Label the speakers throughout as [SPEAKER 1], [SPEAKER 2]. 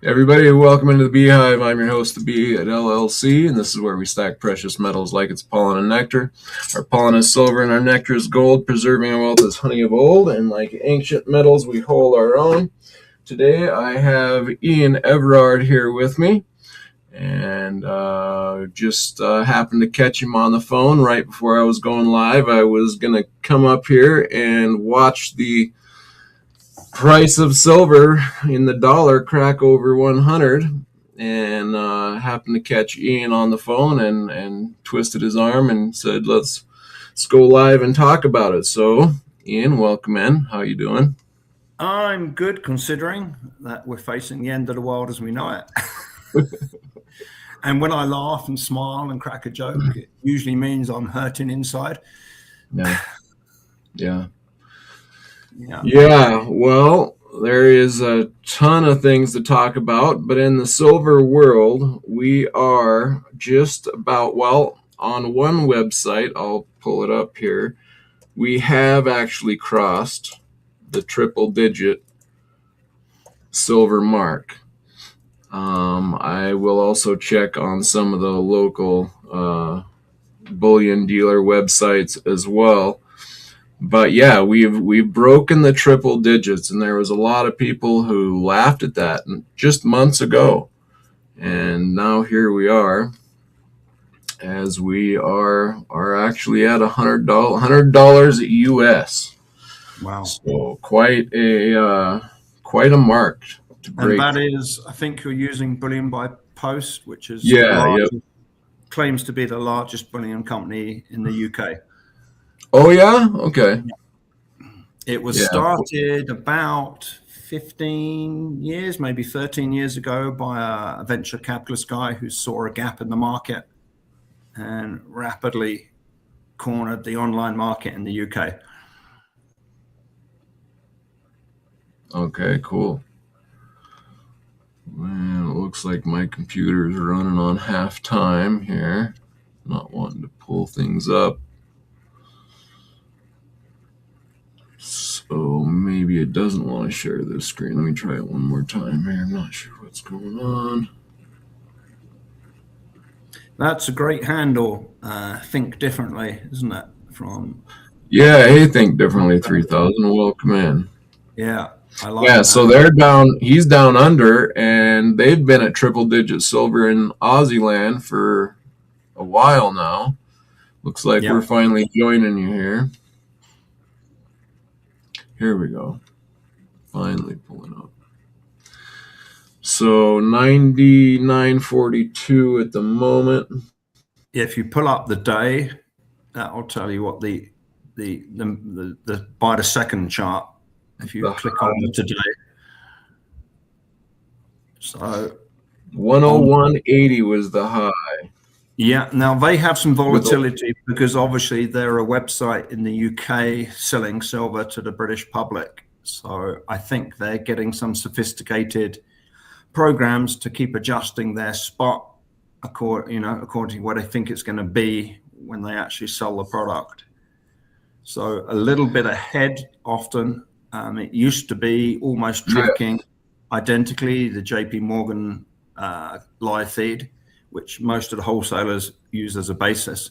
[SPEAKER 1] Everybody, welcome into the Beehive. I'm your host, the Bee at LLC, and this is where we stack precious metals like it's pollen and nectar. Our pollen is silver and our nectar is gold, preserving our wealth as honey of old, and like ancient metals, we hold our own. Today, I have Ian Everard here with me, and just happened to catch him on the phone right before I was going live. I was going to come up here and watch the price of silver in the dollar crack over 100, and happened to catch Ian on the phone and twisted his arm and said, let's go live and talk about it. So Ian, welcome in. How you doing?
[SPEAKER 2] I'm good, considering that we're facing the end of the world as we know it. And when I laugh and smile and crack a joke, it usually means I'm hurting inside.
[SPEAKER 1] Yeah. Well, there is a ton of things to talk about, but in the silver world, we are just about, well, on one website, I'll pull it up here, we have actually crossed the triple-digit silver mark. I will also check on some of the local bullion dealer websites as well. But yeah, we've broken the triple digits, and there was a lot of people who laughed at that just months ago. And now here we are, as we are actually at $100 US.
[SPEAKER 2] Wow!
[SPEAKER 1] So quite a mark to break.
[SPEAKER 2] And that is, I think you're using Bullion by Post, which is claims to be the largest bullion company in the UK.
[SPEAKER 1] Oh, yeah? Okay.
[SPEAKER 2] It was started about 15 years, maybe 13 years ago by a venture capitalist guy who saw a gap in the market and rapidly cornered the online market in the UK.
[SPEAKER 1] Okay, cool. Well, it looks like my computer is running on half time here. Not wanting to pull things up. So maybe it doesn't want to share this screen. Let me try it one more time here. I'm not sure what's going on.
[SPEAKER 2] That's a great handle. Think Differently, isn't it?
[SPEAKER 1] Hey, Think Differently 3000. Welcome in.
[SPEAKER 2] Yeah, I like that.
[SPEAKER 1] So they're down. He's down under, and they've been at triple-digit silver in Aussie land for a while now. Looks like we're finally joining you here. Here we go. Finally pulling up. So 99.42 at the moment.
[SPEAKER 2] If you pull up the day, that'll tell you what the by the second chart. If you click on the today, so
[SPEAKER 1] 101.80 was the high.
[SPEAKER 2] Yeah, now they have some volatility because obviously they're a website in the UK selling silver to the British public. So I think they're getting some sophisticated programs to keep adjusting their spot according to what they think it's going to be when they actually sell the product. So a little bit ahead often. It used to be almost tracking identically the JP Morgan live feed, which most of the wholesalers use as a basis.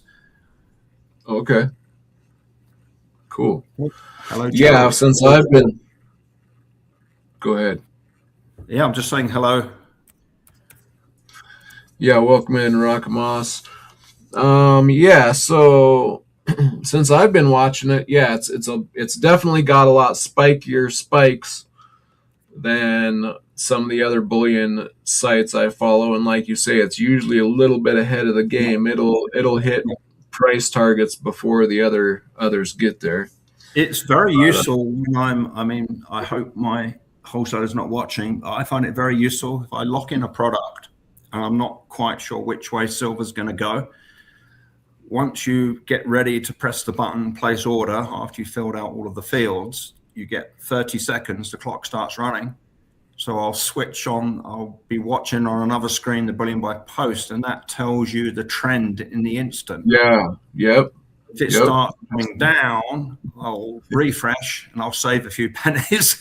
[SPEAKER 1] Okay. Cool.
[SPEAKER 2] Hello, Joe.
[SPEAKER 1] Since I've been... Go ahead.
[SPEAKER 2] Yeah, I'm just saying hello.
[SPEAKER 1] Yeah, welcome in, Rakamas. So since I've been watching it, it's definitely got a lot spikier spikes than some of the other bullion sites I follow, and like you say, it's usually a little bit ahead of the game. It'll hit price targets before the others get there.
[SPEAKER 2] It's very useful when I hope my wholesaler's not watching, but I find it very useful if I lock in a product and I'm not quite sure which way silver's going to go. Once you get ready to press the button, place order, after you filled out all of the fields, you get 30 seconds, the clock starts running. So I'll switch on, I'll be watching on another screen the Bullion by Post, and that tells you the trend in the instant. If it starts coming down, I'll refresh and I'll save a few pennies.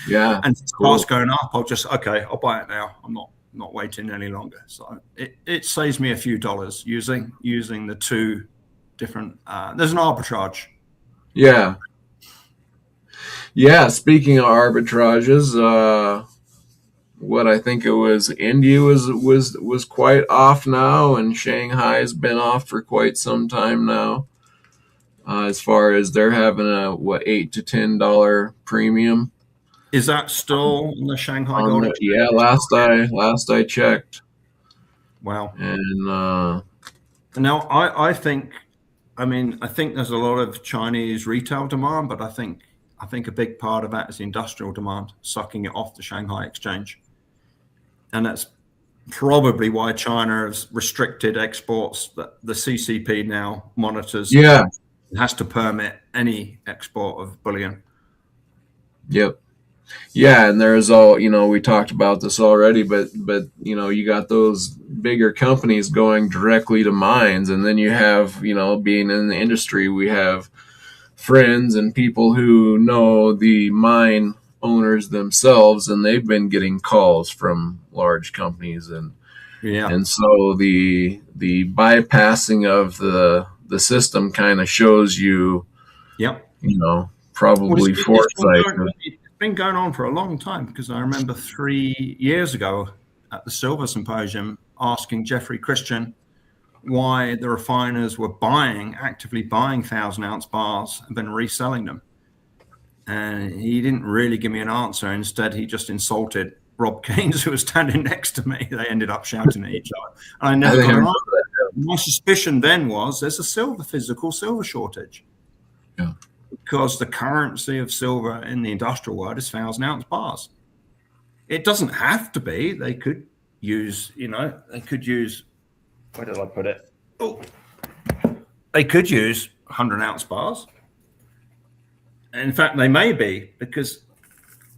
[SPEAKER 1] Yeah.
[SPEAKER 2] And if it
[SPEAKER 1] Cool.
[SPEAKER 2] starts going up, I'll buy it now. I'm not waiting any longer. So it saves me a few dollars using the two different. There's an arbitrage.
[SPEAKER 1] Yeah. Yeah. Speaking of arbitrages, what I think it was, India was quite off now, and Shanghai's been off for quite some time now. As far as they're having a $8 to $10 premium.
[SPEAKER 2] Is that still in the Shanghai Gold Exchange?
[SPEAKER 1] Yeah, last I checked.
[SPEAKER 2] Wow.
[SPEAKER 1] And
[SPEAKER 2] now I think there's a lot of Chinese retail demand, but I think a big part of that is industrial demand, sucking it off the Shanghai Exchange. And that's probably why China has restricted exports, that the CCP now monitors.
[SPEAKER 1] Yeah.
[SPEAKER 2] It has to permit any export of bullion.
[SPEAKER 1] Yep. Yeah, and there's all, we talked about this already, but you got those bigger companies going directly to mines, and then you have, being in the industry, we have friends and people who know the mine owners themselves, and they've been getting calls from large companies, and so the bypassing of the system kind of shows you, probably foresight.
[SPEAKER 2] It's been going on for a long time, because I remember 3 years ago at the Silver Symposium asking Jeffrey Christian why the refiners were actively buying 1,000-ounce bars and then reselling them. And he didn't really give me an answer. Instead, he just insulted Rob Keynes, who was standing next to me. They ended up shouting at each other. I never got an answer. My suspicion then was there's a physical silver shortage.
[SPEAKER 1] Yeah.
[SPEAKER 2] Because the currency of silver in the industrial world is 1,000-ounce bars. It doesn't have to be. They could use, where did I put it? Oh, they could use 100-ounce bars. In fact, they may be, because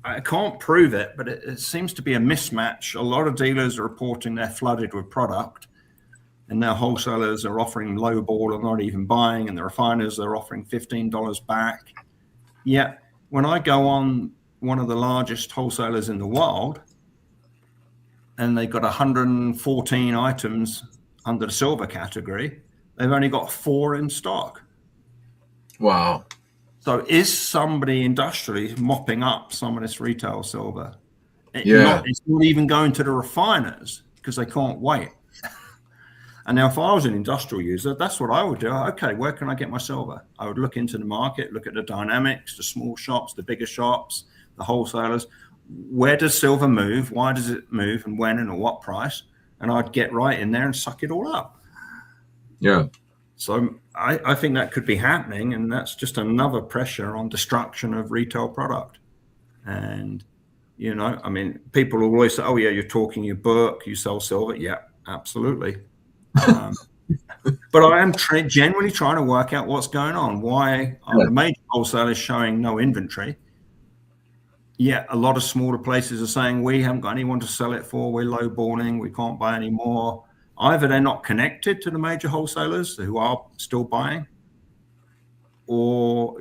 [SPEAKER 2] I can't prove it, but it seems to be a mismatch. A lot of dealers are reporting they're flooded with product, and their wholesalers are offering low ball or not even buying, and the refiners are offering $15 back. Yet, when I go on one of the largest wholesalers in the world, and they've got 114 items under the silver category, they've only got 4 in stock.
[SPEAKER 1] Wow.
[SPEAKER 2] So is somebody industrially mopping up some of this retail silver? It's not even going to the refiners, because they can't wait. And now, if I was an industrial user, that's what I would do. Okay, where can I get my silver? I would look into the market, look at the dynamics, the small shops, the bigger shops, the wholesalers. Where does silver move? Why does it move? And when and at what price? And I'd get right in there and suck it all up.
[SPEAKER 1] Yeah.
[SPEAKER 2] So I think that could be happening, and that's just another pressure on destruction of retail product. And, people always say, oh, yeah, you're talking your book, you sell silver. Yeah, absolutely. But I am genuinely trying to work out what's going on. Why are the major wholesalers showing no inventory? Yet a lot of smaller places are saying, we haven't got anyone to sell it for, we're lowballing, we can't buy any more. Either they're not connected to the major wholesalers who are still buying, or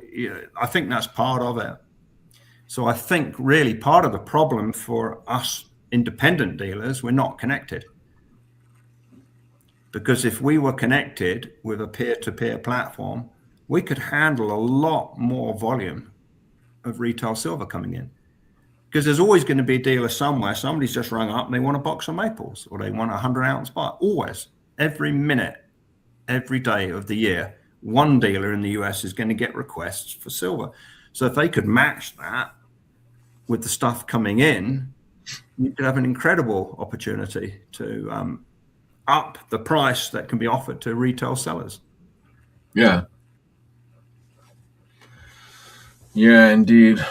[SPEAKER 2] I think that's part of it. So I think really part of the problem for us independent dealers, we're not connected. Because if we were connected with a peer-to-peer platform, we could handle a lot more volume of retail silver coming in. Because there's always going to be a dealer somewhere. Somebody's just rung up and they want a box of maples, or they want a 100-ounce bar. Always, every minute, every day of the year, one dealer in the US is going to get requests for silver. So if they could match that with the stuff coming in, you could have an incredible opportunity to up the price that can be offered to retail sellers.
[SPEAKER 1] Yeah. Yeah, indeed.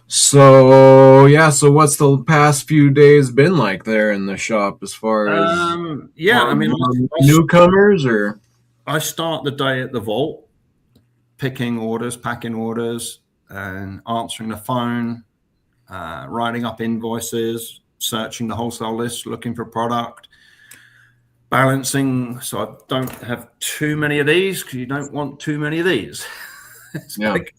[SPEAKER 1] So what's the past few days been like there in the shop as far as newcomers? Or
[SPEAKER 2] I start the day at the vault, picking orders, packing orders, and answering the phone, writing up invoices, searching the wholesale list, looking for product, balancing. So I don't have too many of these, because you don't want too many of these. It's like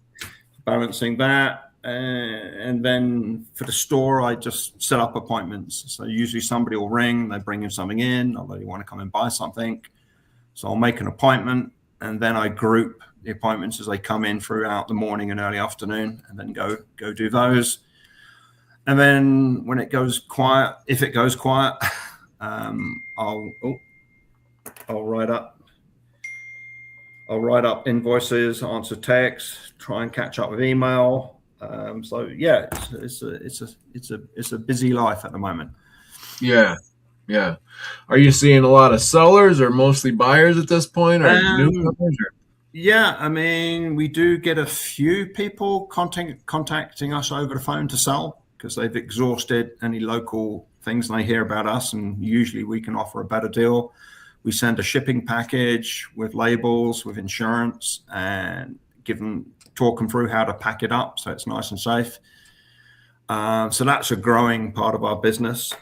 [SPEAKER 2] balancing that. And then for the store, I just set up appointments. So usually somebody will ring, they bring in something in, or they want to come and buy something. So I'll make an appointment, and then I group the appointments as they come in throughout the morning and early afternoon, and then go do those. And then when it goes quiet, if it goes quiet, I'll write up invoices, answer texts, try and catch up with email. So yeah, it's a busy life at the moment.
[SPEAKER 1] Yeah. Are you seeing a lot of sellers or mostly buyers at this point, or newcomers?
[SPEAKER 2] Yeah, I mean, we do get a few people contacting us over the phone to sell because they've exhausted any local things and they hear about us, and usually we can offer a better deal. We send a shipping package with labels, with insurance, and talk them through how to pack it up so it's nice and safe. So that's a growing part of our business.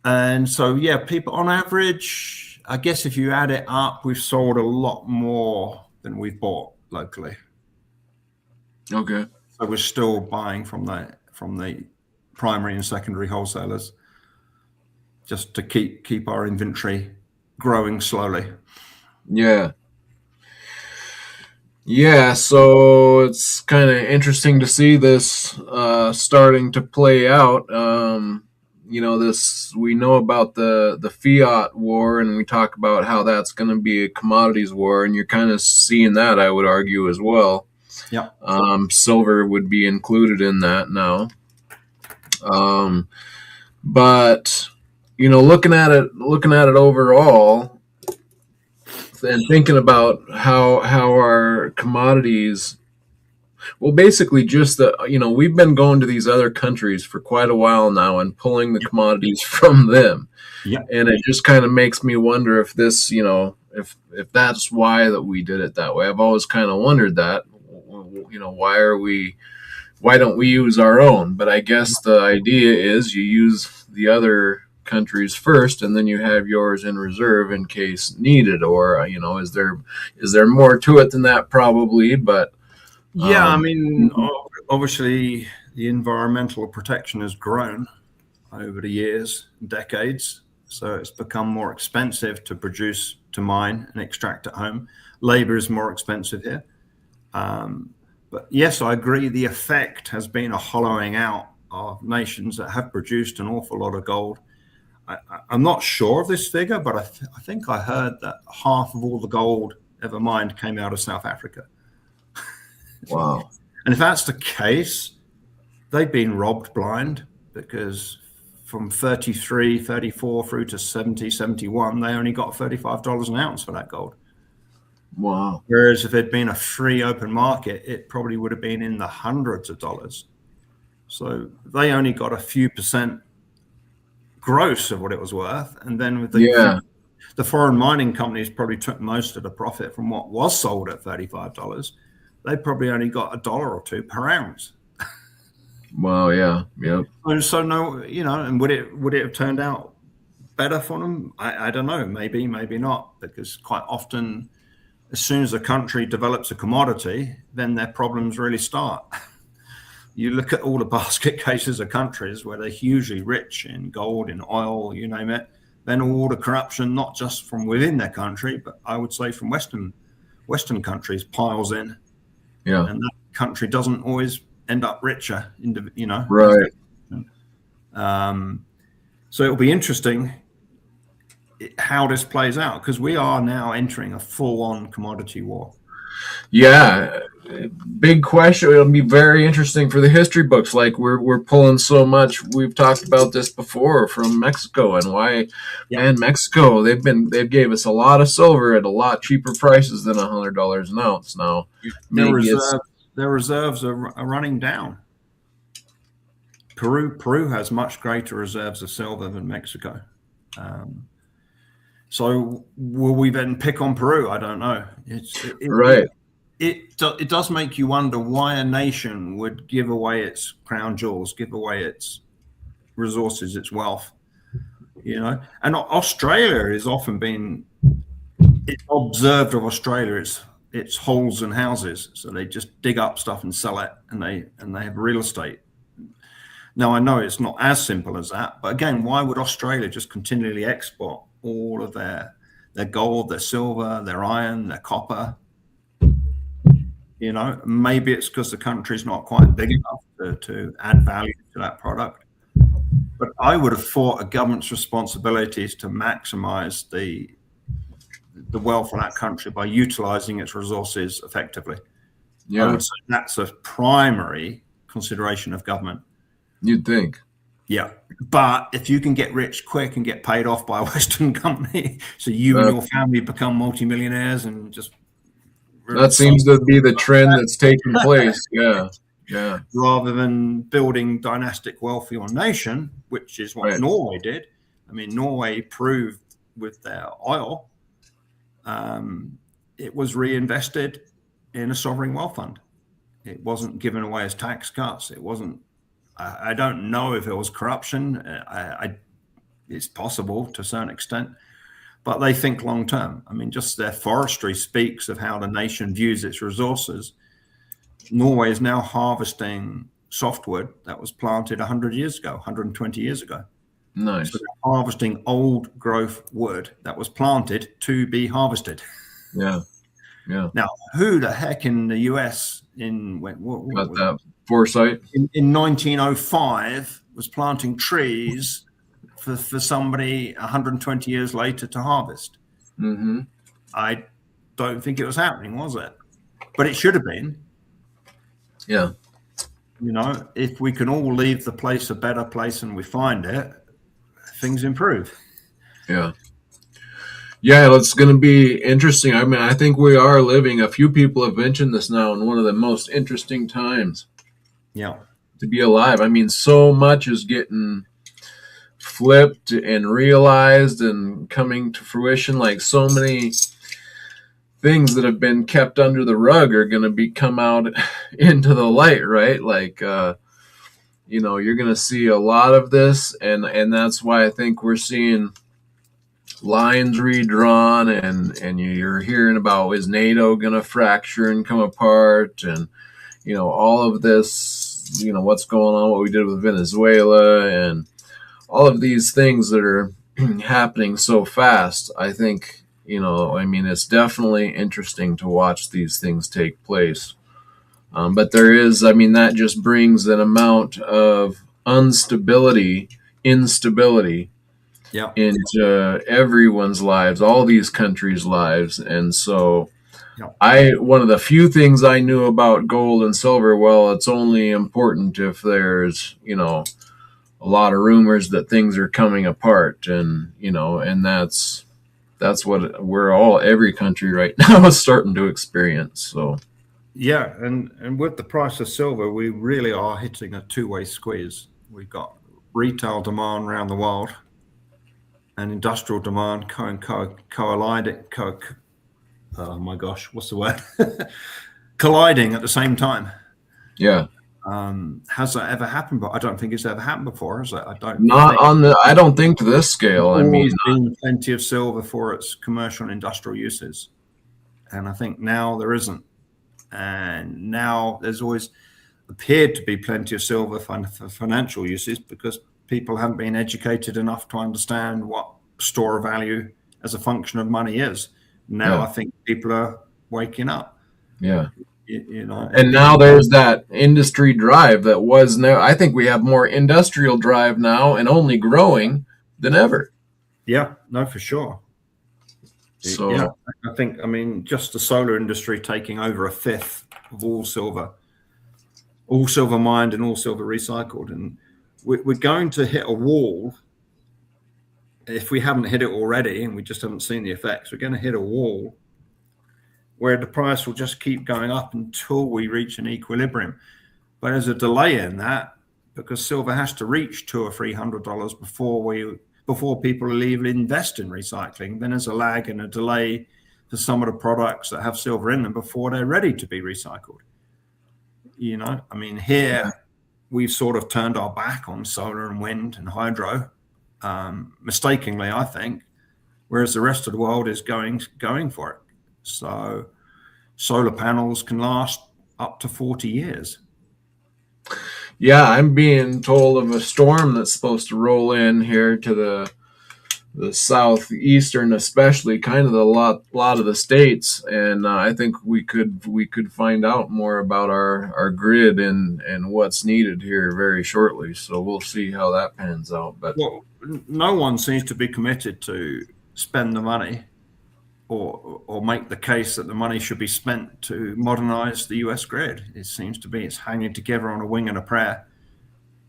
[SPEAKER 2] And so, yeah, people on average, I guess if you add it up, we've sold a lot more than we've bought locally.
[SPEAKER 1] Okay.
[SPEAKER 2] So we're still buying from the primary and secondary wholesalers just to keep our inventory growing slowly.
[SPEAKER 1] Yeah. So it's kind of interesting to see this starting to play out. We know about the fiat war, and we talk about how that's going to be a commodities war, and you're kind of seeing that, I would argue, as well.
[SPEAKER 2] Yeah.
[SPEAKER 1] Silver would be included in that now. But looking at it overall, and thinking about how our commodities, well, basically just we've been going to these other countries for quite a while now and pulling the commodities from them.
[SPEAKER 2] Yeah.
[SPEAKER 1] And it just kind of makes me wonder if this, if that's why that we did it that way. I've always kind of wondered that, why don't we use our own? But I guess the idea is you use the other countries first, and then you have yours in reserve in case needed. Or is there more to it than that? Probably, but
[SPEAKER 2] yeah, I mean, obviously the environmental protection has grown over the years, decades, so it's become more expensive to produce, to mine and extract at home. Labor is more expensive here. But yes, I agree, the effect has been a hollowing out of nations that have produced an awful lot of gold. I'm not sure of this figure, but I think I heard that half of all the gold ever mined came out of South Africa.
[SPEAKER 1] Wow.
[SPEAKER 2] And if that's the case, they've been robbed blind, because from 33, 34 through to 70, 71, they only got $35 an ounce for that gold.
[SPEAKER 1] Wow.
[SPEAKER 2] Whereas if it'd been a free open market, it probably would have been in the hundreds of dollars. So they only got a few percent gross of what it was worth. And then with the foreign mining companies probably took most of the profit from what was sold at $35. They probably only got $1 or $2 per ounce.
[SPEAKER 1] Wow. Yeah.
[SPEAKER 2] So no, and would it have turned out better for them? I don't know. Maybe not, because quite often, as soon as a country develops a commodity, then their problems really start. You look at all the basket cases of countries where they're hugely rich in gold, in oil, you name it, then all the corruption, not just from within their country, but I would say from Western countries, piles in.
[SPEAKER 1] Yeah.
[SPEAKER 2] And that country doesn't always end up richer,
[SPEAKER 1] Right.
[SPEAKER 2] So it'll be interesting how this plays out, because we are now entering a full-on commodity war.
[SPEAKER 1] Yeah, big question. It'll be very interesting for the history books. Like we're pulling so much. We've talked about this before from Mexico, and why, man, Mexico, they've gave us a lot of silver at a lot cheaper prices than $100 an ounce now.
[SPEAKER 2] Their reserves are running down. Peru has much greater reserves of silver than Mexico. So will we then pick on Peru? I don't know.
[SPEAKER 1] Right.
[SPEAKER 2] It does make you wonder why a nation would give away its crown jewels, give away its resources, its wealth, And Australia has often been, it's observed of Australia, it's it's holes in houses. So they just dig up stuff and sell it, and they have real estate. Now, I know it's not as simple as that, but again, why would Australia just continually export all of their gold, their silver, their iron, their copper? You know, maybe it's because the country's not quite big enough to add value to that product. But I would have thought a government's responsibility is to maximize the wealth of that country by utilizing its resources effectively.
[SPEAKER 1] Yeah.
[SPEAKER 2] I would say that's a primary consideration of government.
[SPEAKER 1] You'd think.
[SPEAKER 2] Yeah. But if you can get rich quick and get paid off by a Western company, so you and your family become multimillionaires and just...
[SPEAKER 1] That seems to be the trend that's taking place. Yeah. Yeah.
[SPEAKER 2] Rather than building dynastic wealth for your nation, which is what Norway did. I mean, Norway proved with their oil, it was reinvested in a sovereign wealth fund. It wasn't given away as tax cuts. It wasn't, I don't know if it was corruption. It's possible to a certain extent, but they think long term. I mean, just their forestry speaks of how the nation views its resources. Norway is now harvesting softwood that was planted 100 years ago, 120 years ago.
[SPEAKER 1] Nice.
[SPEAKER 2] So they're harvesting old growth wood that was planted to be harvested.
[SPEAKER 1] Yeah. Yeah.
[SPEAKER 2] Now, who the heck in the US
[SPEAKER 1] got that foresight?
[SPEAKER 2] In 1905 was planting trees for somebody 120 years later to harvest?
[SPEAKER 1] Mm-hmm.
[SPEAKER 2] I don't think it was happening, was it? But it should have been.
[SPEAKER 1] Yeah.
[SPEAKER 2] You know, if we can all leave the place a better place than we find it, things improve.
[SPEAKER 1] Yeah. Yeah, it's going to be interesting. I mean, I think we are living, a few people have mentioned this now, in one of the most interesting times.
[SPEAKER 2] Yeah.
[SPEAKER 1] To be alive. I mean, so much is getting flipped and realized and coming to fruition. Like, so many things that have been kept under the rug are going to be come out into the light, right? Like, you know, you're going to see a lot of this, and that's why I think we're seeing lines redrawn, and you're hearing about, is NATO going to fracture and come apart, and, you know, all of this, you know, what's going on, what we did with Venezuela, and all of these things that are happening so fast. I think, you know, I mean, it's definitely interesting to watch these things take place. But there is, I mean, that just brings an amount of instability into everyone's lives, all these countries' lives. And so one of the few things I knew about gold and silver, well, it's only important if there's, you know, a lot of rumors that things are coming apart, and, you know, and that's what every country right now is starting to experience. So
[SPEAKER 2] yeah, and with the price of silver, we really are hitting a two-way squeeze. We've got retail demand around the world and industrial demand colliding. Oh my gosh, what's the word? Colliding at the same time.
[SPEAKER 1] Yeah.
[SPEAKER 2] Has that ever happened? But I don't think it's ever happened before, has it? I
[SPEAKER 1] don't think to this scale. I mean,
[SPEAKER 2] been plenty of silver for its commercial and industrial uses, and I think now there isn't. And now there's always appeared to be plenty of silver for financial uses, because people haven't been educated enough to understand what store of value as a function of money is. Now I think people are waking up.
[SPEAKER 1] Yeah.
[SPEAKER 2] You know,
[SPEAKER 1] and now there's that industry drive that was now. I think we have more industrial drive now, and only growing than ever.
[SPEAKER 2] Yeah, no, for sure.
[SPEAKER 1] So
[SPEAKER 2] yeah, I think, I mean, just the solar industry taking over a fifth of all silver mined and all silver recycled, and we're going to hit a wall. If we haven't hit it already, and we just haven't seen the effects, we're going to hit a wall where the price will just keep going up until we reach an equilibrium. But there's a delay in that, because silver has to reach $200 or $300 before people will even invest in recycling. Then there's a lag and a delay for some of the products that have silver in them before they're ready to be recycled. You know, I mean, here we've sort of turned our back on solar and wind and hydro, mistakenly, I think, whereas the rest of the world is going for it. So, solar panels can last up to 40 years.
[SPEAKER 1] Yeah, I'm being told of a storm that's supposed to roll in here to the southeastern, especially kind of the lot of the states, and I think we could find out more about our grid and what's needed here very shortly. So we'll see how that pans out. But
[SPEAKER 2] Well, no one seems to be committed to spend the money or make the case that the money should be spent to modernize the US grid. It seems to be it's hanging together on a wing and a prayer.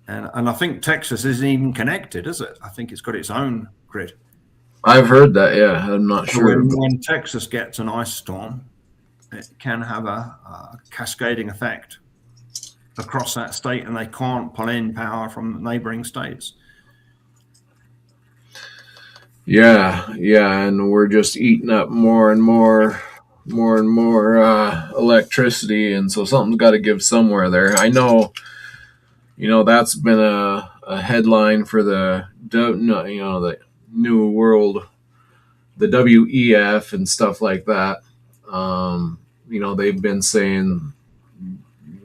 [SPEAKER 2] And I think Texas isn't even connected, is it? I think it's got its own grid.
[SPEAKER 1] I've heard that. Yeah, I'm not sure.
[SPEAKER 2] When Texas gets an ice storm, it can have a cascading effect across that state, and they can't pull in power from neighboring states.
[SPEAKER 1] Yeah, and we're just eating up more and more electricity, and so something's got to give somewhere there. I know, that's been a headline for the the New World, the WEF and stuff like that. They've been saying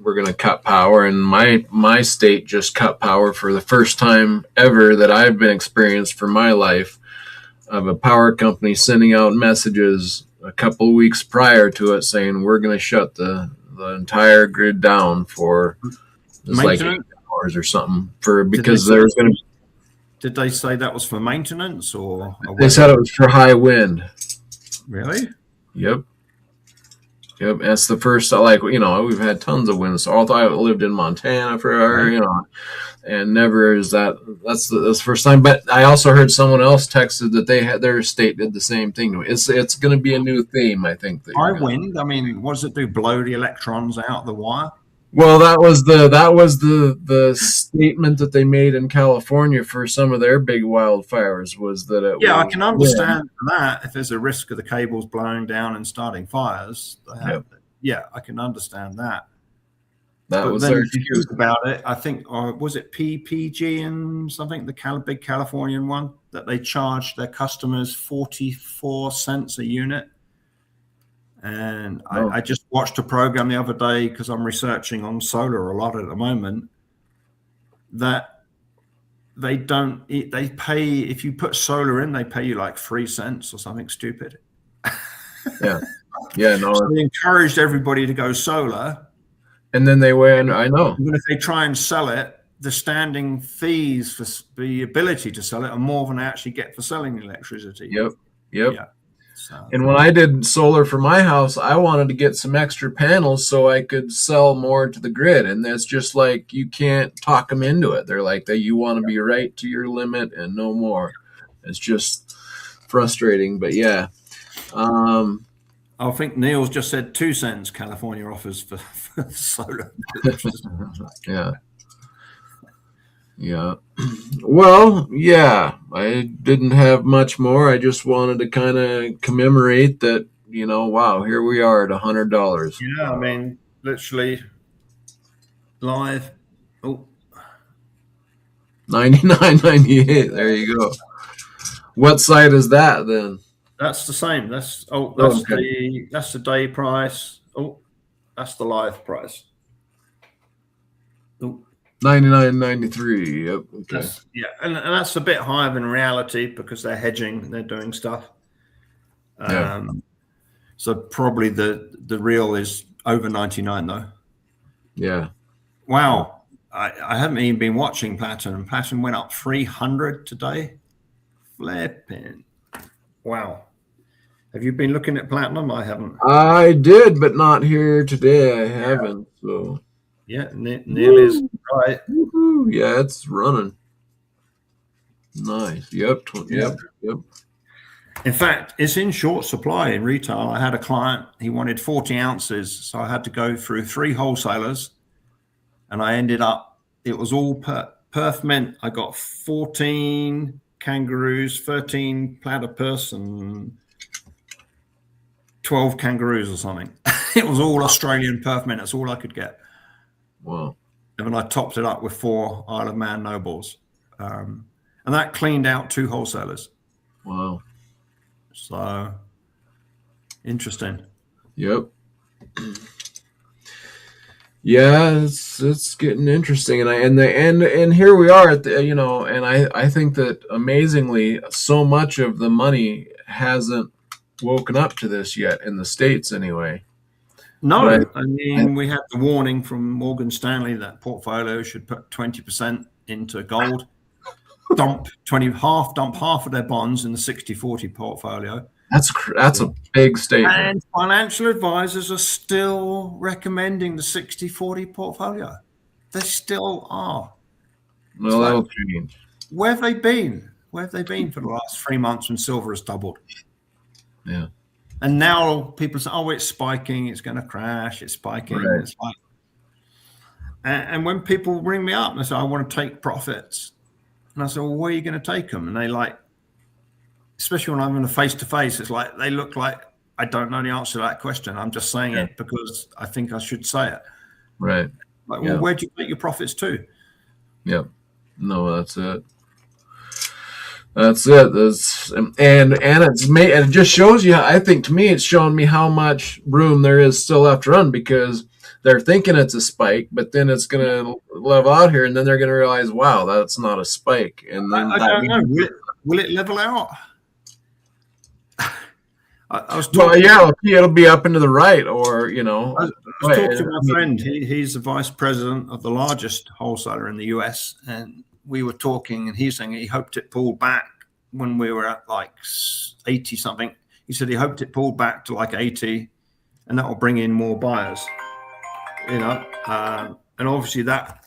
[SPEAKER 1] we're going to cut power, and my state just cut power for the first time ever that I've been experienced for my life, of a power company sending out messages a couple of weeks prior to it saying we're going to shut the entire grid down for like 8 hours or something because there's going to.
[SPEAKER 2] Did they say that was for maintenance or?
[SPEAKER 1] They said it was for high wind.
[SPEAKER 2] Really?
[SPEAKER 1] Yep. That's the first, we've had tons of wind. So although I lived in Montana forever, and never is that's the first time. But I also heard someone else texted that their state did the same thing. It's going to be a new theme, I think.
[SPEAKER 2] High wind. I mean, what does it do? Blow the electrons out the wire?
[SPEAKER 1] Well, that was the statement that they made in California for some of their big wildfires, was that it.
[SPEAKER 2] Yeah, I can understand that if there's a risk of the cables blowing down and starting fires. Yeah, I can understand that.
[SPEAKER 1] That was
[SPEAKER 2] their excuse about it. I think, or was it PPG and something, the big Californian one, that they charged their customers 44 cents a unit. And I just watched a program the other day because I'm researching on solar a lot at the moment, that they pay, if you put solar in, they pay you like 3 cents or something stupid.
[SPEAKER 1] No.
[SPEAKER 2] So they encouraged everybody to go solar.
[SPEAKER 1] And then they went, I know.
[SPEAKER 2] Even if they try and sell it, the standing fees for the ability to sell it are more than they actually get for selling electricity.
[SPEAKER 1] Yep.
[SPEAKER 2] Yeah.
[SPEAKER 1] And when I did solar for my house, I wanted to get some extra panels so I could sell more to the grid. And that's just like, you can't talk them into it. They're like, that you want to be right to your limit and no more. It's just frustrating. But yeah.
[SPEAKER 2] I think Neil's just said 2 cents California offers for solar.
[SPEAKER 1] Yeah. Well, yeah, I didn't have much more. I just wanted to kind of commemorate that, wow, here we are at $100.
[SPEAKER 2] Yeah, I mean, literally live. Oh.
[SPEAKER 1] 99.98. There you go. What site is that then?
[SPEAKER 2] That's the same. That's the day price. Oh, that's the live price. Oh.
[SPEAKER 1] 99.93. Yep. Okay.
[SPEAKER 2] And that's a bit higher than reality because they're hedging, they're doing stuff. So probably the real is over 99 though.
[SPEAKER 1] Yeah.
[SPEAKER 2] Wow. I haven't even been watching Platinum. Platinum went up 300 today. Flipping. Wow. Have you been looking at Platinum? I haven't.
[SPEAKER 1] I did, but not here today. I haven't. So.
[SPEAKER 2] Yeah, Neil is right.
[SPEAKER 1] Woo-hoo. Yeah, it's running. Nice. Yep. Yep.
[SPEAKER 2] In fact, it's in short supply in retail. I had a client, he wanted 40 ounces. So I had to go through 3 wholesalers and I ended up, it was all Perth Mint. I got 14 kangaroos, 13 platypus and 12 kangaroos or something. It was all Australian Perth Mint. That's all I could get.
[SPEAKER 1] Wow.
[SPEAKER 2] And then I topped it up with 4 Isle of Man nobles. And that cleaned out 2 wholesalers.
[SPEAKER 1] Wow.
[SPEAKER 2] So interesting.
[SPEAKER 1] Yep. Yeah, it's getting interesting, and here we are at the, and I think that amazingly, so much of the money hasn't woken up to this yet in the States, anyway. But
[SPEAKER 2] No, I mean, we had the warning from Morgan Stanley that portfolio should put 20% into gold, dump half of their bonds in the 60/40 portfolio.
[SPEAKER 1] that's a big statement.
[SPEAKER 2] And financial advisors are still recommending the 60/40 portfolio. They still are. It's
[SPEAKER 1] Well,
[SPEAKER 2] like,
[SPEAKER 1] that'll change.
[SPEAKER 2] where have they been? Where have they been for the last 3 months when silver has doubled?
[SPEAKER 1] Yeah.
[SPEAKER 2] And now people say, "Oh, it's spiking. It's going to crash. It's spiking."
[SPEAKER 1] Right.
[SPEAKER 2] It's like, and when people ring me up and they say, "I want to take profits," and I say, "Well, where are you going to take them?" And they like, especially when I'm in a face-to-face, it's like they look like I don't know the answer to that question. I'm just saying it because I think I should say it.
[SPEAKER 1] Right.
[SPEAKER 2] Like, well, where'd you take your profits to?
[SPEAKER 1] Yep. No, that's it. That's it. And it just shows you. I think to me, it's showing me how much room there is still left to run, because they're thinking it's a spike, but then it's going to level out here, and then they're going to realize, wow, that's not a spike. And then
[SPEAKER 2] I don't know. Will it level out? I was
[SPEAKER 1] talking. Well, yeah, it'll be up and to the right, or
[SPEAKER 2] I was talking to my friend. He's the vice president of the largest wholesaler in the US, and we were talking, and he's saying he hoped it pulled back when we were at like 80 something. He said he hoped it pulled back to like 80, and that will bring in more buyers. And obviously that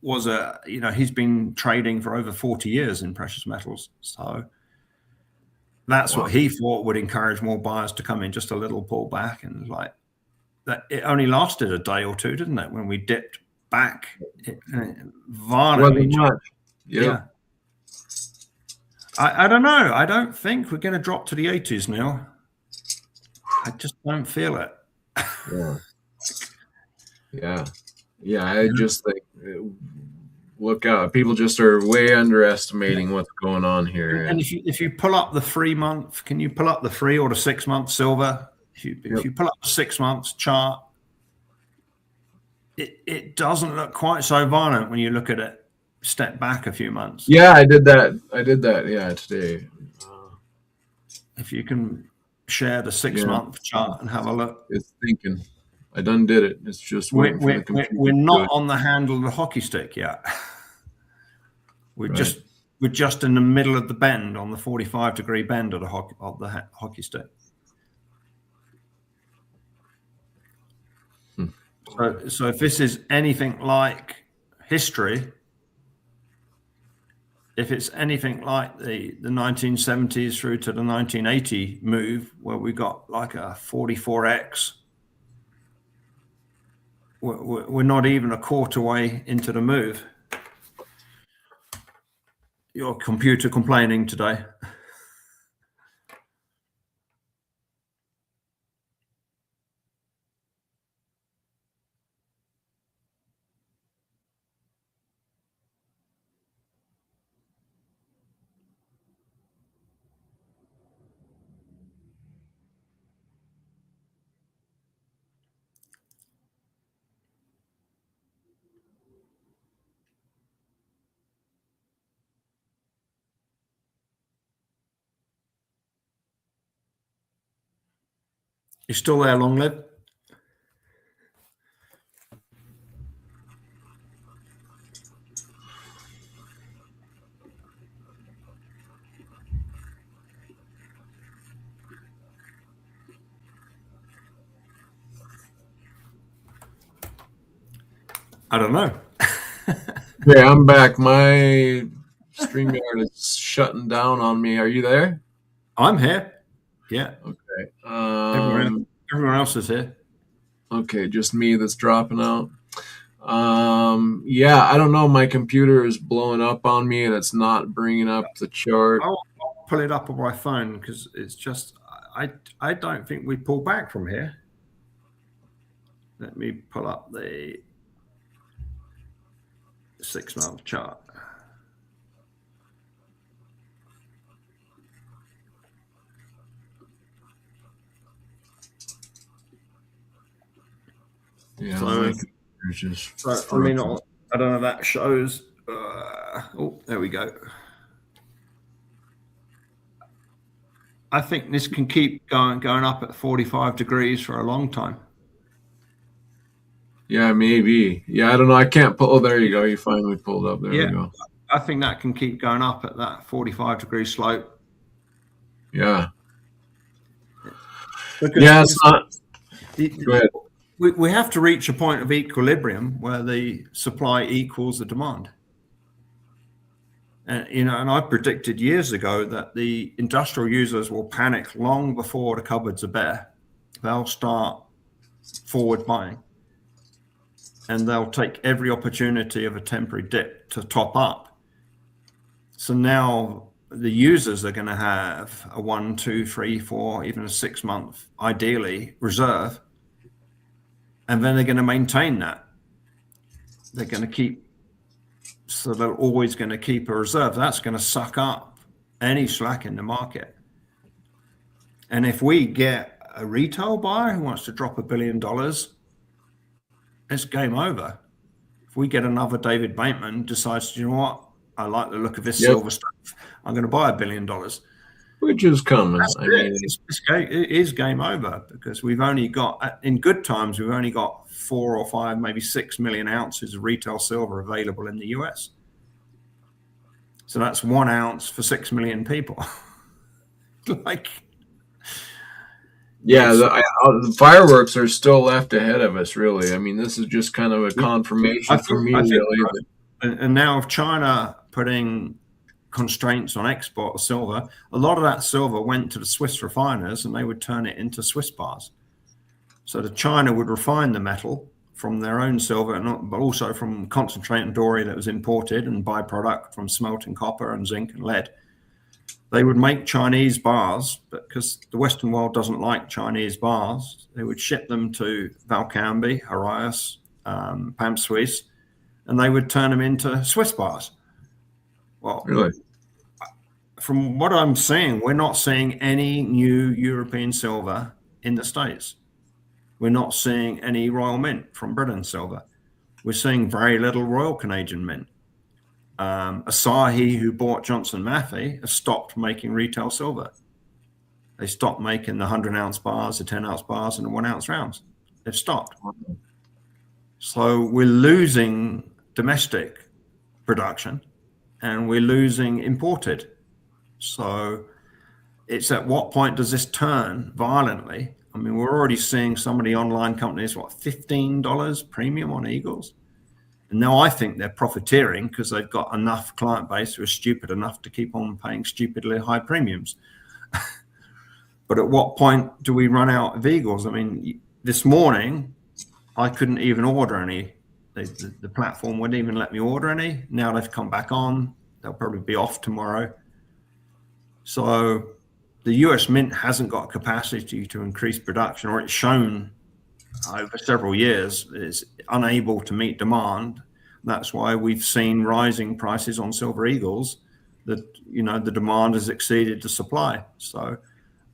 [SPEAKER 2] was he's been trading for over 40 years in precious metals, so that's what he thought would encourage more buyers to come in. Just a little pullback, and like that, it only lasted a day or two, didn't it? When we dipped back violently. Yeah. I don't know. I don't think we're going to drop to the 80s now. I just don't feel it.
[SPEAKER 1] Yeah. I just think, look out. People just are way underestimating what's going on here.
[SPEAKER 2] And if you pull up the 3 month, can you pull up the 3 or the 6 month silver? If you pull up the 6 months chart, it doesn't look quite so violent when you look at it step back a few months.
[SPEAKER 1] Yeah, I did that. Yeah, today.
[SPEAKER 2] If you can share the 6 month chart and have a look.
[SPEAKER 1] It's thinking. I done did it. It's just waiting for the computer.
[SPEAKER 2] We're not on the handle of the hockey stick yet. We're just in the middle of the bend, on the 45-degree bend of the hockey stick. So if this is anything like history, if it's anything like the 1970s through to the 1980 move, where we got like a 44x, we're not even a quarter way into the move. Your computer complaining today. You still there, Long Live? I don't know.
[SPEAKER 1] Yeah, I'm back. My StreamYard is shutting down on me. Are you there?
[SPEAKER 2] I'm here. Yeah.
[SPEAKER 1] Okay.
[SPEAKER 2] Everyone else is here.
[SPEAKER 1] Okay, just me that's dropping out. Yeah, I don't know. My computer is blowing up on me, and it's not bringing up the chart.
[SPEAKER 2] I'll pull it up on my phone, because it's just I don't think we pull back from here. Let me pull up the 6 month chart.
[SPEAKER 1] Yeah,
[SPEAKER 2] So,
[SPEAKER 1] my computer's just
[SPEAKER 2] I mean,
[SPEAKER 1] frozen.
[SPEAKER 2] I don't know if that shows. Oh, there we go. I think this can keep going up at 45 degrees for a long time.
[SPEAKER 1] Yeah, maybe. Yeah, I don't know. I can't pull. Oh, there you go. You finally pulled up. There we
[SPEAKER 2] Yeah,
[SPEAKER 1] go.
[SPEAKER 2] I think that can keep going up at that 45-degree slope.
[SPEAKER 1] Yeah.
[SPEAKER 2] Because
[SPEAKER 1] Yeah, it's not. Go ahead.
[SPEAKER 2] we have to reach a point of equilibrium where the supply equals the demand. And, and I predicted years ago that the industrial users will panic long before the cupboards are bare. They'll start forward buying, and they'll take every opportunity of a temporary dip to top up. So now the users are going to have a 1, 2, 3, 4, even a 6-month, ideally, reserve. And then they're going to maintain that. They're going to keep, so they're always going to keep a reserve. That's going to suck up any slack in the market. And if we get a retail buyer who wants to drop $1 billion, it's game over. If we get another David Bateman decides, you know what, I like the look of this silver stuff, I'm going to buy $1 billion.
[SPEAKER 1] Which is coming. I mean,
[SPEAKER 2] it is game over, because we've only got, in good times, we've only got 4 or 5, maybe 6 million ounces of retail silver available in the US. So that's 1 ounce for 6 million people. Like,
[SPEAKER 1] yeah, the fireworks are still left ahead of us, really. I mean, this is just kind of a confirmation for me, really.
[SPEAKER 2] And now if China putting constraints on export of silver, a lot of that silver went to the Swiss refiners and they would turn it into Swiss bars. So the China would refine the metal from their own silver, but also from concentrate and doré that was imported and byproduct from smelting copper and zinc and lead. They would make Chinese bars, but because the Western world doesn't like Chinese bars, they would ship them to Valcambi, Heraeus, Pam Suisse, and they would turn them into Swiss bars. Well,
[SPEAKER 1] really?
[SPEAKER 2] From what I'm seeing, we're not seeing any new European silver in the States. We're not seeing any Royal Mint from Britain silver. We're seeing very little Royal Canadian Mint. Asahi, who bought Johnson Matthey, has stopped making retail silver. They stopped making the 100-ounce bars, the 10-ounce bars, and the 1-ounce rounds. They've stopped. So we're losing domestic production and we're losing imported. So it's at what point does this turn violently? I mean, we're already seeing some of the online companies, $15 premium on Eagles. And now I think they're profiteering because they've got enough client base who are stupid enough to keep on paying stupidly high premiums. But at what point do we run out of Eagles? I mean, this morning, I couldn't even order any. The platform wouldn't even let me order any. Now they've come back on. They'll probably be off tomorrow. So the US Mint hasn't got capacity to increase production, or it's shown over several years is unable to meet demand. That's why we've seen rising prices on Silver Eagles, that, the demand has exceeded the supply. So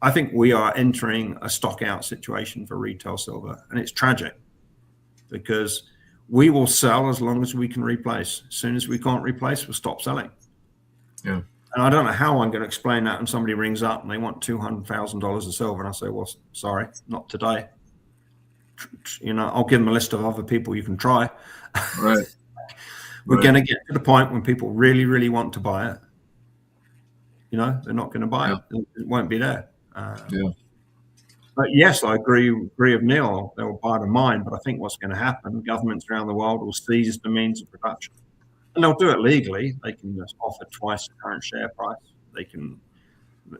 [SPEAKER 2] I think we are entering a stock out situation for retail silver, and it's tragic because we will sell as long as we can replace. As soon as we can't replace, we'll stop selling.
[SPEAKER 1] Yeah.
[SPEAKER 2] And I don't know how I'm going to explain that when somebody rings up and they want $200,000 of silver, and I say, well, sorry, not today. I'll give them a list of other people you can try.
[SPEAKER 1] Right.
[SPEAKER 2] We're going to get to the point when people really, really want to buy it. They're not going to buy it. It won't be there. But yes, I agree with Neil. They will buy the mine, but I think what's going to happen, governments around the world will seize the means of production. And they'll do it legally. They can just offer twice the current share price. They can,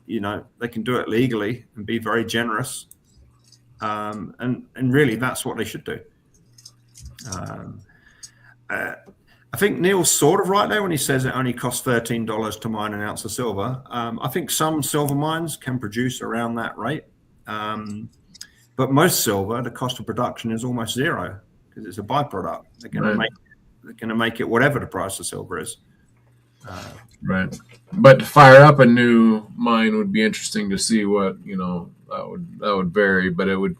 [SPEAKER 2] they can do it legally and be very generous. And really, that's what they should do. I think Neil's sort of right there when he says it only costs $13 to mine an ounce of silver. I think some silver mines can produce around that rate. But most silver, the cost of production is almost zero because it's a byproduct. They're going to make it whatever the price of silver is.
[SPEAKER 1] Right. But to fire up a new mine would be interesting to see what, that would vary, but it would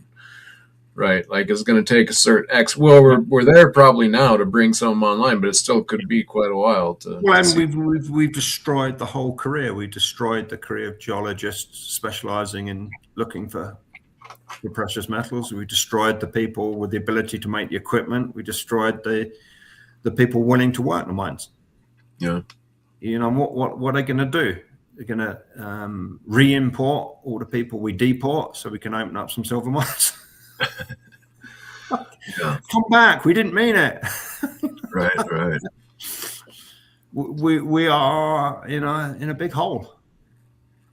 [SPEAKER 1] right? Like it's going to take a certain X. Well, we're there probably now to bring some online, but it still could be quite a while to.
[SPEAKER 2] Well, and
[SPEAKER 1] see.
[SPEAKER 2] we've destroyed the whole career. We destroyed the career of geologists specializing in looking for precious metals. We destroyed the people with the ability to make the equipment. We destroyed the people willing to work in the mines.
[SPEAKER 1] Yeah.
[SPEAKER 2] You know, what are they going to do? They're going to re-import all the people we deport so we can open up some silver mines.
[SPEAKER 1] Yeah.
[SPEAKER 2] Come back. We didn't mean it.
[SPEAKER 1] Right.
[SPEAKER 2] We are in a big hole.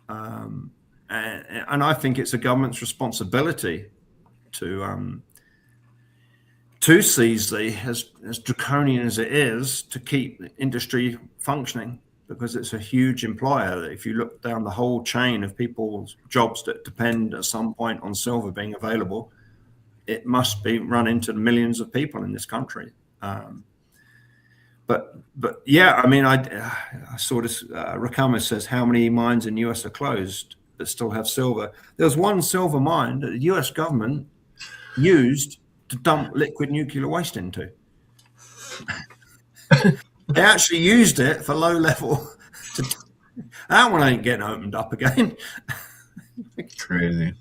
[SPEAKER 2] And I think it's a government's responsibility to seize as draconian as it is, to keep the industry functioning, because it's a huge employer. If you look down the whole chain of people's jobs that depend at some point on silver being available, it must be run into the millions of people in this country. But yeah, I mean, I saw this. Rakama says how many mines in the US are closed that still have silver. There's one silver mine that the US government used to dump liquid nuclear waste into. They actually used it for low level. That one ain't getting opened up again.
[SPEAKER 1] Crazy.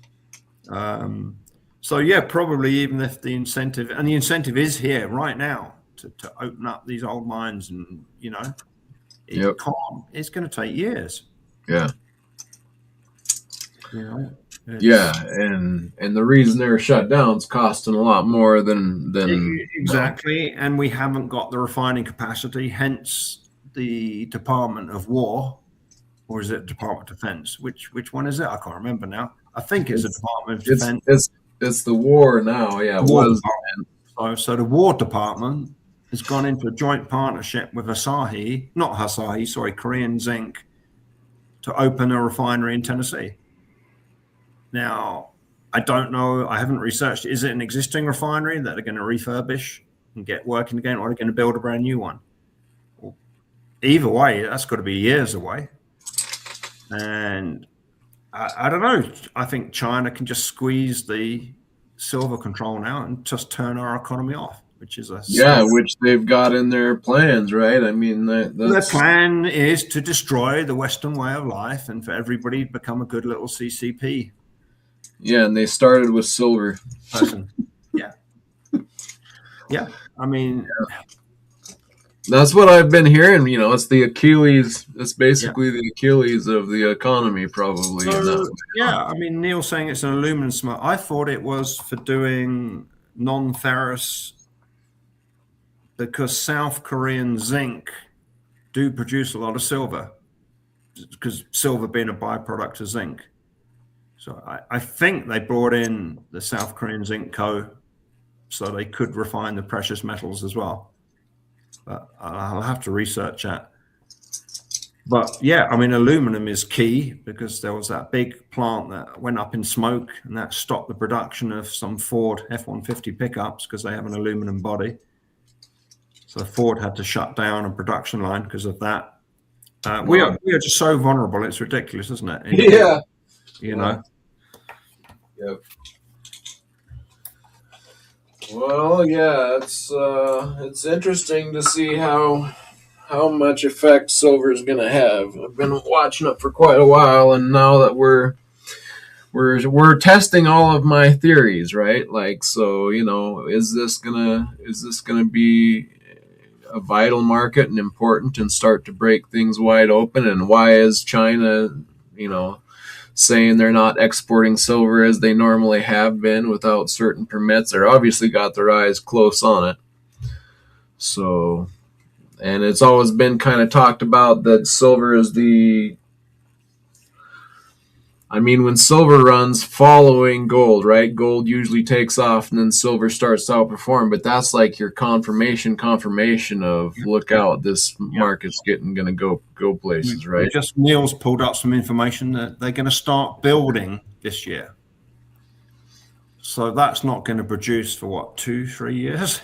[SPEAKER 2] So yeah, probably even if the incentive is here right now to open up these old mines, and you know, it's going to take years.
[SPEAKER 1] Yeah.
[SPEAKER 2] You know.
[SPEAKER 1] Yeah, and the reason they're shut down is costing a lot more than
[SPEAKER 2] exactly, and we haven't got the refining capacity. Hence, the Department of War, or is it Department of Defense? Which one is it? I can't remember now. I think it's the Department of Defense.
[SPEAKER 1] It's the war now. Yeah, it was.
[SPEAKER 2] So the War Department has gone into a joint partnership with Korean Zinc, to open a refinery in Tennessee. Now, I don't know. I haven't researched. Is it an existing refinery that they're going to refurbish and get working again, or are they going to build a brand new one? Well, either way, that's got to be years away. And I don't know. I think China can just squeeze the silver control now and just turn our economy off, which is
[SPEAKER 1] which they've got in their plans, right? I mean,
[SPEAKER 2] their plan is to destroy the Western way of life and for everybody to become a good little CCP.
[SPEAKER 1] Yeah, and they started with silver.
[SPEAKER 2] Yeah. I mean,
[SPEAKER 1] that's what I've been hearing. You know, it's the Achilles. It's basically the Achilles of the economy, probably.
[SPEAKER 2] So, yeah, I mean, Neil's saying it's an aluminum smelt. I thought it was for doing non-ferrous, because South Korean zinc do produce a lot of silver, because silver being a byproduct of zinc. So I think they brought in the South Korean Zinc Co. so they could refine the precious metals as well. But I'll have to research that. But yeah, I mean, aluminum is key, because there was that big plant that went up in smoke, and that stopped the production of some Ford F-150 pickups because they have an aluminum body. So Ford had to shut down a production line because of that. We are just so vulnerable. It's ridiculous, isn't it?
[SPEAKER 1] Yeah.
[SPEAKER 2] You know.
[SPEAKER 1] Yep. Well, yeah, it's interesting to see how much effect silver is going to have. I've been watching it for quite a while, and now that we're testing all of my theories, right? Like, so, you know, is this gonna be a vital market and important and start to break things wide open? And why is China, you know, saying they're not exporting silver as they normally have been without certain permits? They're obviously got their eyes close on it. So, and it's always been kind of talked about that silver is when silver runs following gold, right? Gold usually takes off and then silver starts to outperform, but that's like your confirmation of, look out, this market's gonna go places, right?
[SPEAKER 2] Just Neil's pulled up some information that they're going to start building this year. So that's not going to produce for what, 2-3 years?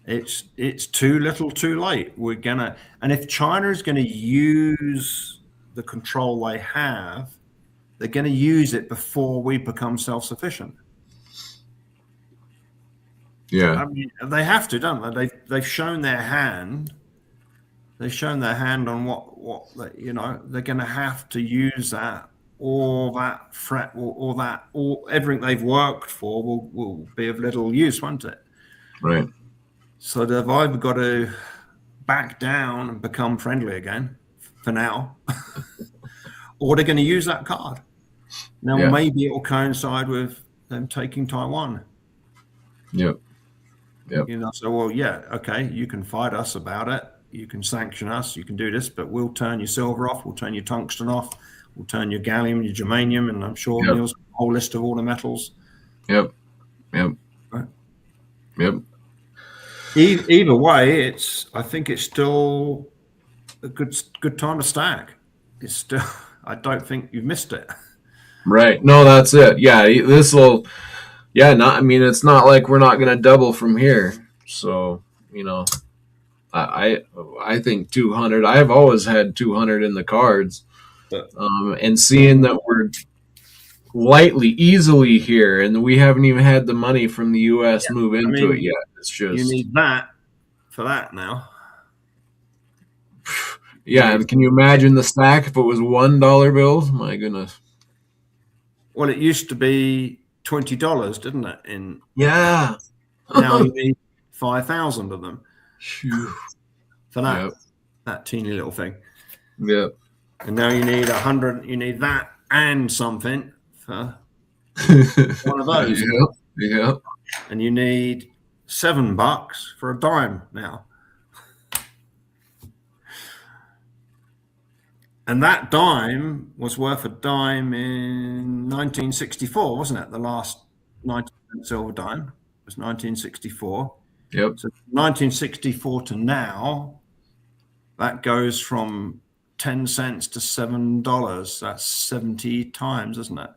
[SPEAKER 2] It's too little too late. And if China is going to use the control they have, they're going to use it before we become self-sufficient.
[SPEAKER 1] Yeah.
[SPEAKER 2] I mean, they have to, don't they? They've shown their hand. They've shown their hand on what they're going to have to use that, or that threat, or everything they've worked for will be of little use, won't it?
[SPEAKER 1] Right.
[SPEAKER 2] So they've either got to back down and become friendly again for now, or they're going to use that card. Now, maybe it will coincide with them taking Taiwan.
[SPEAKER 1] Yep.
[SPEAKER 2] So, well, yeah, okay, you can fight us about it. You can sanction us. You can do this, but we'll turn your silver off. We'll turn your tungsten off. We'll turn your gallium, your germanium, and I'm sure Neil's got a whole list of all the metals.
[SPEAKER 1] Yep.
[SPEAKER 2] Right?
[SPEAKER 1] Yep.
[SPEAKER 2] Either way, I think it's still a good time to stack. It's still, I don't think you've missed it.
[SPEAKER 1] Right. No, that's it. Yeah, this will. Yeah, it's not like we're not going to double from here. So, I think 200. I've always had 200 in the cards, and seeing that we're easily here, and we haven't even had the money from the U.S. move into it yet. It's just
[SPEAKER 2] you need that for that now.
[SPEAKER 1] Yeah, and can you imagine the stack if it was $1 bills? My goodness.
[SPEAKER 2] Well, it used to be $20, didn't it?
[SPEAKER 1] Yeah.
[SPEAKER 2] Now you need 5,000 of them. For
[SPEAKER 1] that
[SPEAKER 2] that teeny little thing.
[SPEAKER 1] Yep.
[SPEAKER 2] And now you need 100. You need that and something for one of those.
[SPEAKER 1] Yep.
[SPEAKER 2] And you need $7 for a dime now. And that dime was worth a dime in 1964, wasn't it? The last 90 cent silver dime was 1964.
[SPEAKER 1] Yep.
[SPEAKER 2] So 1964 to now, that goes from 10 cents to $7. That's 70 times, isn't it?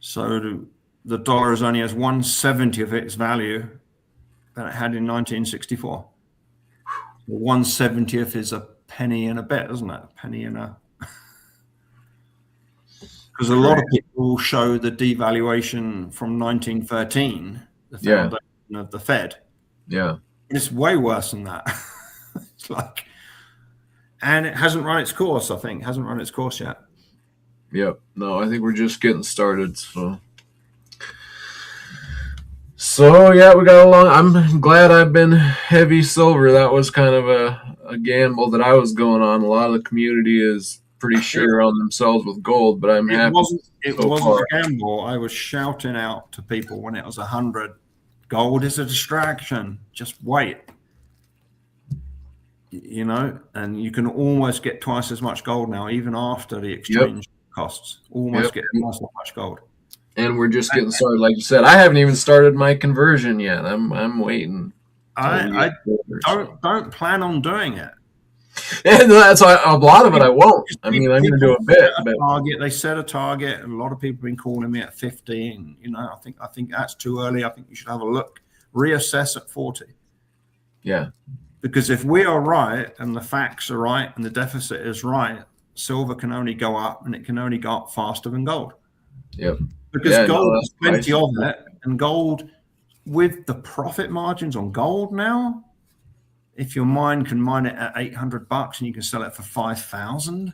[SPEAKER 2] So the dollar is only has 1/70 of its value that it had in 1964. 1/70th is a penny and a bit, isn't it? A penny and a. Because a lot of people show the devaluation from 1913, the foundation of the Fed.
[SPEAKER 1] Yeah.
[SPEAKER 2] It's way worse than that. It's like, and it hasn't run its course, I think. It hasn't run its course yet.
[SPEAKER 1] Yep. No, I think we're just getting started. So yeah, we got along. I'm glad I've been heavy silver. That was kind of a gamble that I was going on. A lot of the community is pretty sure on themselves with gold, but I'm happy.
[SPEAKER 2] It wasn't a gamble. I was shouting out to people when it was 100. Gold is a distraction. Just wait. And you can almost get twice as much gold now, even after the exchange costs. Almost get twice as much gold.
[SPEAKER 1] And we're just getting started, like you said. I haven't even started my conversion yet. I'm waiting.
[SPEAKER 2] I don't plan on doing it.
[SPEAKER 1] And that's a lot of it. I won't. I'm going to do a bit.
[SPEAKER 2] They set a target, and a lot of people have been calling me at 50. And I think that's too early. I think you should have a look, reassess at 40.
[SPEAKER 1] Yeah.
[SPEAKER 2] Because if we are right and the facts are right and the deficit is right, silver can only go up, and it can only go up faster than gold.
[SPEAKER 1] Yep.
[SPEAKER 2] Because gold has plenty of it, and gold, with the profit margins on gold now, if your mine can mine it at $800 and you can sell it for 5,000,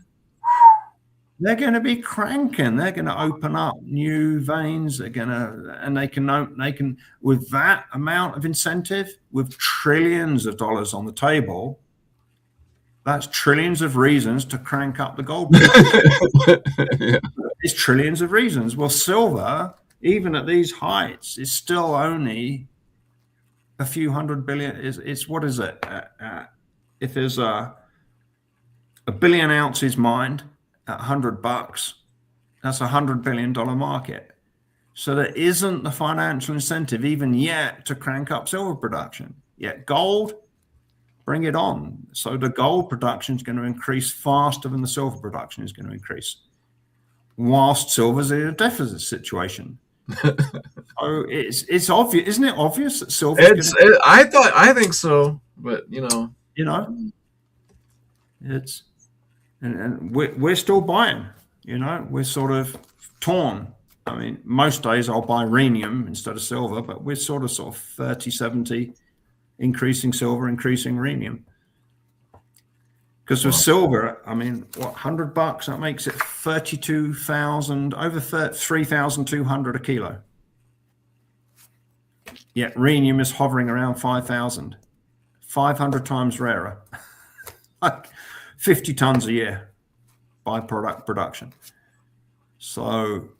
[SPEAKER 2] they're going to be cranking. They're going to open up new veins. They can with that amount of incentive, with trillions of dollars on the table, that's trillions of reasons to crank up the gold.
[SPEAKER 1] Yeah.
[SPEAKER 2] It's trillions of reasons. Well, silver, even at these heights, is still only a few hundred billion. It's what is it? If there's a billion ounces mined at $100, that's $100 billion market. So there isn't the financial incentive even yet to crank up silver production. Yet gold, bring it on. So the gold production is going to increase faster than the silver production is going to increase, whilst silver's in a deficit situation. So it's obvious, isn't it? Obvious that silver.
[SPEAKER 1] I think so, but
[SPEAKER 2] it's and we're still buying. We're sort of torn I mean, most days I'll buy rhenium instead of silver, but we're sort of 30-70, increasing silver, increasing rhenium. Because with silver, I mean, what, $100? That makes it 32,000, over 3,200 a kilo. Yet rhenium is hovering around 5,000, 500 times rarer, like 50 tons a year byproduct production. So,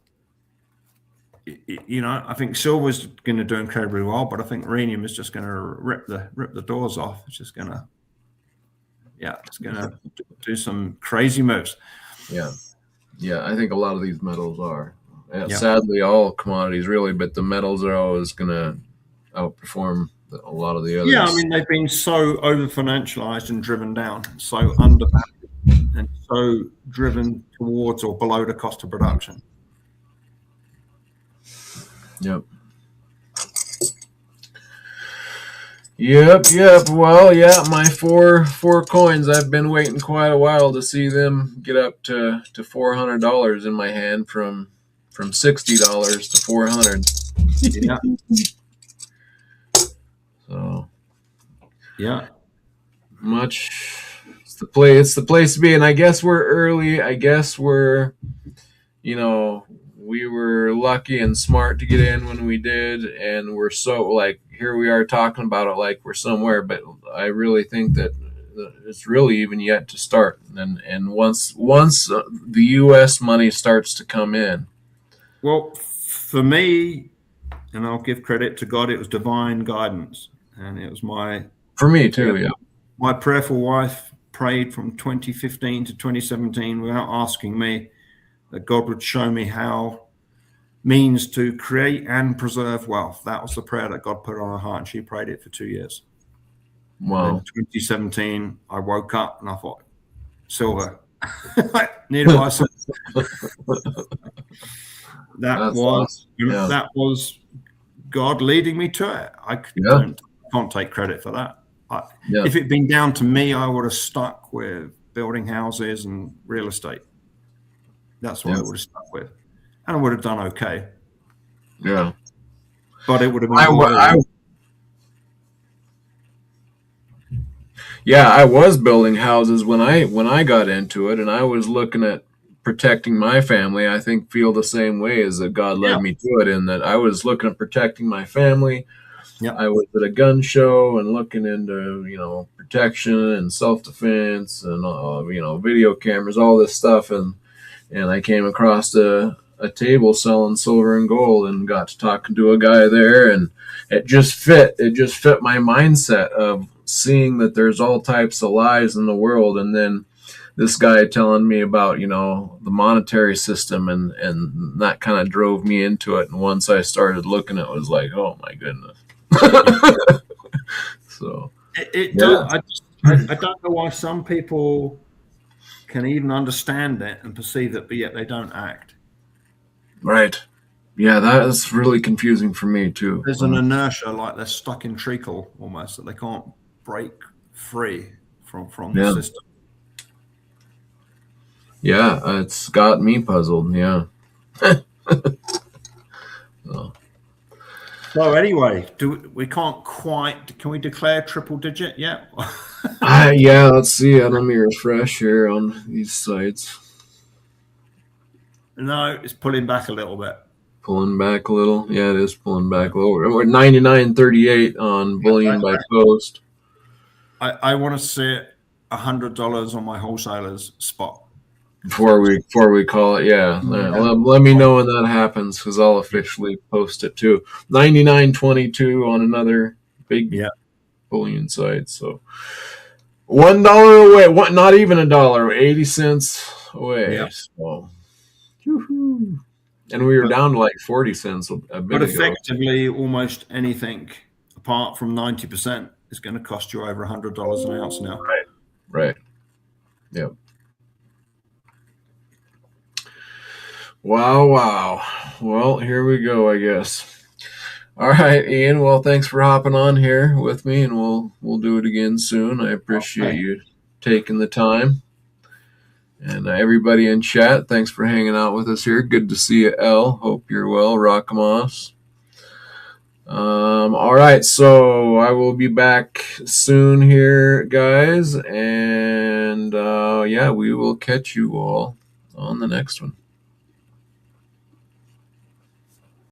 [SPEAKER 2] you know, I think silver's going to do incredibly well, but I think rhenium is just going to rip the doors off. It's just going to, it's going to do some crazy moves.
[SPEAKER 1] Yeah. I think a lot of these metals are. Sadly, all commodities really, but the metals are always going to outperform a lot of the others.
[SPEAKER 2] Yeah, I mean, they've been so over-financialized and driven down, so undervalued, and so driven towards or below the cost of production.
[SPEAKER 1] Yep. Well, my four coins. I've been waiting quite a while to see them get up to $400 in my hand from $60 to $400.
[SPEAKER 2] Yeah.
[SPEAKER 1] So.
[SPEAKER 2] Yeah.
[SPEAKER 1] It's the place to be, and I guess we're early. I guess we're, we were lucky and smart to get in when we did, and we're so here we are talking about it like we're somewhere, but I really think that it's really even yet to start. And once the U.S. money starts to come in,
[SPEAKER 2] well, for me, and I'll give credit to God, it was divine guidance, and it was
[SPEAKER 1] for me too. Yeah,
[SPEAKER 2] my prayerful wife prayed from 2015 to 2017 without asking me that God would show me how means to create and preserve wealth. That was the prayer that God put on her heart, and she prayed it for 2 years.
[SPEAKER 1] Wow.
[SPEAKER 2] In 2017, I woke up and I thought, silver. Need to buy some. That was God leading me to it. I can't take credit for that. If it'd been down to me, I would have stuck with building houses and real estate. That's what I would have stuck with. And I would have done okay.
[SPEAKER 1] Yeah.
[SPEAKER 2] But it would have been
[SPEAKER 1] I was building houses when I got into it, and I was looking at protecting my family. I feel the same way as that God led me to it, in that I was looking at protecting my family.
[SPEAKER 2] Yeah.
[SPEAKER 1] I was at a gun show and looking into, protection and self-defense and, video cameras, all this stuff. And I came across a table selling silver and gold and got to talking to a guy there, and it just fit my mindset of seeing that there's all types of lies in the world. And then this guy telling me about, the monetary system, and that kind of drove me into it. And once I started looking, it was like, oh my goodness. So
[SPEAKER 2] it does. I don't know why some people can even understand it and perceive it, but yet they don't act.
[SPEAKER 1] Right. Yeah, that is really confusing for me too.
[SPEAKER 2] There's an inertia, like they're stuck in treacle almost, that they can't break free from the system.
[SPEAKER 1] Yeah, it's got me puzzled. Yeah.
[SPEAKER 2] So anyway, we can't quite? Can we declare triple digit yet?
[SPEAKER 1] Let's see. Let me refresh here on these sites.
[SPEAKER 2] No, it's pulling back a little bit.
[SPEAKER 1] Pulling back a little. Yeah, it is pulling back a little. We're 99.38 on bullion by post.
[SPEAKER 2] I want to see it $100 on my wholesalers spot.
[SPEAKER 1] Before we call it, let me know when that happens, because I'll officially post it too. 99.22 on another big bullion site. So $1 away, not even $1, 80 cents away.
[SPEAKER 2] Yeah.
[SPEAKER 1] So, and we were down to like 40 cents a bit
[SPEAKER 2] But
[SPEAKER 1] ago.
[SPEAKER 2] Effectively, almost anything apart from 90% is going to cost you over $100 an ounce now.
[SPEAKER 1] Right. Yep. Wow. Well, here we go, I guess. All right, Ian. Well, thanks for hopping on here with me, and we'll do it again soon. I appreciate you taking the time. And everybody in chat, thanks for hanging out with us here. Good to see you, El. Hope you're well. Rockamos. All right, so I will be back soon here, guys. And yeah, we will catch you all on the next one.